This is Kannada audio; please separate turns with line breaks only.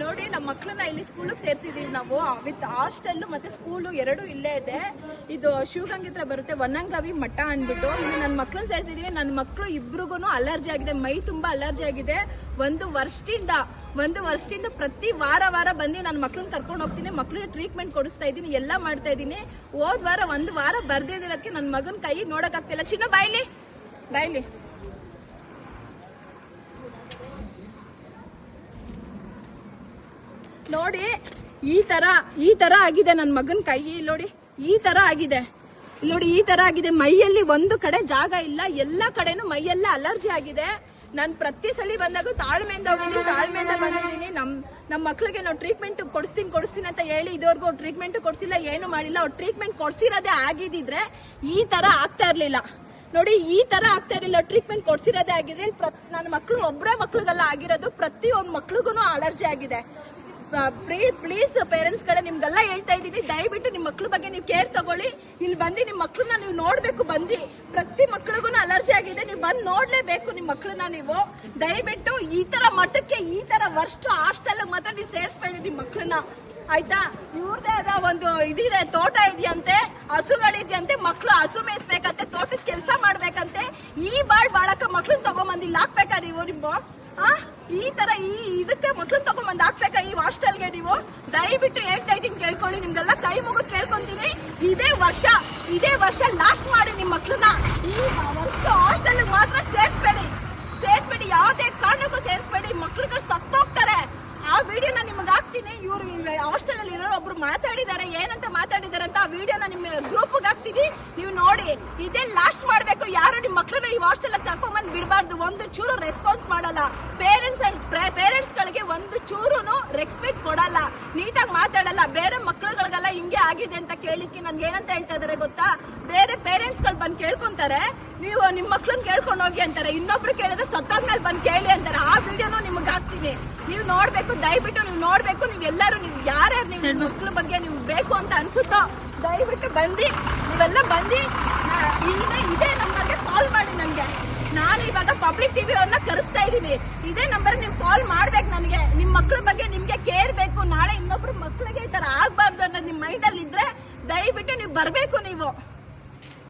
ನೋಡಿ ನಮ್ಮ ಮಕ್ಕಳನ್ನ ಇಲ್ಲಿ ಸ್ಕೂಲಿಗೆ ಸೇರಿಸಿದೀವಿ ನಾವು ವಿತ್ ಹಾಸ್ಟೆಲ್ ಮತ್ತೆ ಸ್ಕೂಲು ಎರಡು ಇಲ್ಲೇ ಇದೆ. ಇದು ಶಿವಗಂಗೆ ಹತ್ರ ಬರುತ್ತೆ, ವನ್ನಂಗವಿ ಮಠ ಅಂದ್ಬಿಟ್ಟು. ಇಲ್ಲಿ ನನ್ನ ಮಕ್ಕಳನ್ನ ಸೇರಿಸಿದೀವಿ. ನನ್ನ ಮಕ್ಕಳು ಇಬ್ರಿಗೂ ಅಲರ್ಜಿ ಆಗಿದೆ, ಮೈ ತುಂಬಾ ಅಲರ್ಜಿ ಆಗಿದೆ. ಒಂದು ವರ್ಷದಿಂದ ಪ್ರತಿ ವಾರ ಬಂದು ನನ್ನ ಮಕ್ಕಳನ್ನ ಕರ್ಕೊಂಡು ಹೋಗ್ತೀನಿ, ಮಕ್ಕಳಿಗೆ ಟ್ರೀಟ್ಮೆಂಟ್ ಕೊಡಿಸ್ತಾ ಇದ್ದೀನಿ, ಎಲ್ಲ ಮಾಡ್ತಾ ಇದ್ದೀನಿ. ಹೋದ್ ವಾರ ಒಂದು ವಾರ ಬರ್ದಿರೋದಕ್ಕೆ ನನ್ನ ಮಗನ ಕೈ ನೋಡಕ್ ಆಗ್ತಿಲ್ಲ. ಚಿನ್ನ ಬಾಯ್ಲಿ ನೋಡಿ, ಈ ತರ ಆಗಿದೆ ನನ್ನ ಮಗನ ಕೈ. ನೋಡಿ ಈ ತರ ಆಗಿದೆ, ಮೈಯಲ್ಲಿ ಒಂದು ಕಡೆ ಜಾಗ ಇಲ್ಲ, ಎಲ್ಲ ಕಡೆನೂ ಮೈಯೆಲ್ಲ ಅಲರ್ಜಿ ಆಗಿದೆ. ನಾನು ಪ್ರತಿ ಸಲ ಬಂದಾಗ ತಾಳ್ಮೆಯಿಂದ ಬಂದಿದ್ದೀನಿ. ನಮ್ಮ ಮಕ್ಳಿಗೆ ನಾವು ಟ್ರೀಟ್ಮೆಂಟ್ ಕೊಡಿಸ್ತೀನಿ ಅಂತ ಹೇಳಿ ಇದುವರೆಗೂ ಟ್ರೀಟ್ಮೆಂಟ್ ಕೊಡ್ಸಿಲ್ಲ, ಏನು ಮಾಡಿಲ್ಲ. ಅವ್ರು ಟ್ರೀಟ್ಮೆಂಟ್ ಕೊಡ್ಸಿರೋದೇ ಆಗಿದ್ರೆ ಈ ತರ ಆಗ್ತಾ ಇರ್ಲಿಲ್ಲ. ನೋಡಿ ಈ ತರ ಆಗ್ತಾ ಇರಲಿಲ್ಲ, ಟ್ರೀಟ್ಮೆಂಟ್ ಕೊಡ್ಸಿರೋದೇ ಆಗಿದೆ. ನನ್ನ ಮಕ್ಕಳು ಒಬ್ಬರೇ ಮಕ್ಳಿಗೆಲ್ಲ ಆಗಿರೋದು, ಪ್ರತಿಯೊಂದು ಮಕ್ಳಿಗೂ ಅಲರ್ಜಿ ಆಗಿದೆ. ಪ್ಲೀಸ್ ಪೇರೆಂಟ್ಸ್ ಕಡೆ ನಿಮ್ಗೆಲ್ಲ ಹೇಳ್ತಾ ಇದ್ದೀನಿ, ದಯವಿಟ್ಟು ನಿಮ್ಮ ಮಕ್ಳ ಬಗ್ಗೆ ನೀವು ಕೇರ್ ತಗೊಳ್ಳಿ. ಇಲ್ಲಿ ಬಂದು ನಿಮ್ಮ ಮಕ್ಳನ್ನ ನೀವು ನೋಡ್ಬೇಕು. ಬಂದು ಪ್ರತಿ ಮಕ್ಳಿಗೂ ಅಲರ್ಜಿ ಆಗಿದೆ, ನೀವು ಬಂದು ನೋಡ್ಲೇಬೇಕು ನಿಮ್ಮ ಮಕ್ಳನ್ನ. ನೀವು ದಯವಿಟ್ಟು ಈ ತರ ಮಠಕ್ಕೆ, ಈ ತರ ವರ್ಸ್ಟ್ ಹಾಸ್ಟೆಲ್ ಮಾತ್ರ ನೀವು ಸೇರಿಸ್ಬೇಡಿ ನಿಮ್ಮ ಮಕ್ಳನ್ನ, ಆಯ್ತಾ? ಇವ್ರದೇ ಆದ ಒಂದು ಇದಿದೆ, ತೋಟ ಇದೆಯಂತೆ, ಹಸುಗಳಿದೆಯಂತೆ, ಮಕ್ಳು ಹಸು ಮೇಯಿಸ್ಬೇಕಂತೆ, ತೋಟದ ಕೆಲಸ ಮಾಡ್ಬೇಕಂತೆ. ಈ ಬಾಳಕ ಮಕ್ಳನ್ನ ತಗೊಂಬಂದು ಇಲ್ಲಿ ಹಾಕ್ಬೇಕಾ ನೀವು? ಈ ತರ ಇದಕ್ಕೆ ಮಕ್ಳನ್ನ ತಗೊಂಬಂದ್ ಹಾಕ್ಬೇಕಾ ಈ ಹಾಸ್ಟೆಲ್ಗೆ? ನೀವು ದಯವಿಟ್ಟು ಹೇಳ್ತಾ ಇದ್ದೀನಿ, ಕೇಳ್ಕೊಳ್ಳಿ. ನಿಮ್ಗೆಲ್ಲ ಕೈ ಮುಗಿದು ಕೇಳ್ಕೊಂತೀನಿ, ಇದೇ ವರ್ಷ ಲಾಸ್ಟ್ ಮಾಡಿ ನಿಮ್ ಮಕ್ಳನ್ನ. ಈ ವರ್ಷ ಹಾಸ್ಟೆಲ್ ಮಾತ್ರ ಸೇರ್ಸ್ಬೇಡಿ, ಯಾವುದೇ ಕಾರಣಕ್ಕೂ ಸೇರಿಸ್ಬೇಡಿ. ಮಕ್ಳುಗಳು ಸತ್ತೋಗ್ತಾರೆ. ಆ ವಿಡಿಯೋನ ನಿಮ್ಗೆ ಹಾಕ್ತೀನಿ. ಇವ್ರು ಹಾಸ್ಟೆಲ್ ಅಲ್ಲಿ ಇರೋ ಒಬ್ರು ಮಾತಾಡಿದಾರೆ, ಏನಂತ ಮಾತಾಡಿದಾರೆ ಅಂತ ಆ ವಿಡಿಯೋನ ನಿಮ್ಮ ಗ್ರೂಪ್ ಹಾಕ್ತೀನಿ, ನೀವು ನೋಡಿ. ಇದೇ ಲಾಸ್ಟ್ ಮಾಡ್ಬೇಕು. ಯಾರು ನಿಮ್ ಮಕ್ಳನ್ನ ಈ ಹಾಸ್ಟೆಲ್ ಕರ್ಕೊಂಡ್ಬಂದ್ ಬಿಡಬಾರ್ದು. ಒಂದು ಚೂರು ರೆಸ್ಪಾನ್ಸ್ ಮಾಡಲ್ಲ ಪೇರೆಂಟ್ಸ್ ಗಳಿಗೆ, ಒಂದು ಚೂರುನು ರೆಸ್ಪೆಕ್ಟ್ ಕೊಡಲ್ಲ, ನೀಟಾಗಿ ಮಾತಾಡಲ್ಲ. ಬೇರೆ ಮಕ್ಳುಗಳಿಗೆಲ್ಲ ಹಿಂಗೆ ಆಗಿದೆ ಅಂತ ಕೇಳಿಕ್ಕೆ ನನ್ಗೆ ಏನಂತ ಹೇಳ್ತಾ ಇದಾರೆ ಗೊತ್ತಾ? ಬೇರೆ ಪೇರೆಂಟ್ಸ್ ಗಳು ಬಂದ್ ಕೇಳ್ಕೊಂತಾರೆ, ನೀವು ನಿಮ್ ಮಕ್ಳನ್ನ ಕೇಳ್ಕೊಂಡು ಹೋಗಿ ಅಂತಾರೆ. ಇನ್ನೊಬ್ರು ಕೇಳಿದ್ರೆ ಸತ್ತಾದ್ಮೇಲೆ ಬಂದ್ ಕೇಳಿ ಅಂತಾರೆ. ಆ ವಿಡಿಯೋನು ನಿಮ್ಗೆ ಹಾಕ್ತೀನಿ, ನೀವು ನೋಡ್ಬೇಕು. ದಯವಿಟ್ಟು ನೀವು ನೋಡ್ಬೇಕು. ನೀವೆಲ್ಲರೂ ಯಾರ್ಯಾರು ನಿಮ್ ಮಕ್ಳ ಬಗ್ಗೆ ನಿಮ್ಗೆ ಬೇಕು ಅಂತ ಅನ್ಸುತ್ತೋ ದಯವಿಟ್ಟು ನೀವೆಲ್ಲ ಬಂದು ಇದೇ ನಂಬರ್ಗೆ ಕಾಲ್ ಮಾಡಿ. ನನ್ಗೆ ನಾನು ಇವಾಗ ಪಬ್ಲಿಕ್ ಟಿವಿ ಅವ್ರನ್ನ ಕರೆಸ್ತಾ ಇದ್ದೀನಿ, ಇದೇ ನಂಬರ್ ನೀವು ಕಾಲ್ ಮಾಡ್ಬೇಕು ನನಗೆ. ನಿಮ್ ಮಕ್ಳ ಬಗ್ಗೆ ನಿಮ್ಗೆ ಕೇರ್ ಬೇಕು. ನಾಳೆ ಇನ್ನೊಬ್ರು ಮಕ್ಳಿಗೆ ಈ ತರ ಆಗ್ಬಾರ್ದು ಅನ್ನೋದು ನಿಮ್ ಮೈಂಡ್ ಅಲ್ಲಿ ಇದ್ರೆ ದಯವಿಟ್ಟು ನೀವು ಬರ್ಬೇಕು. ನೀವು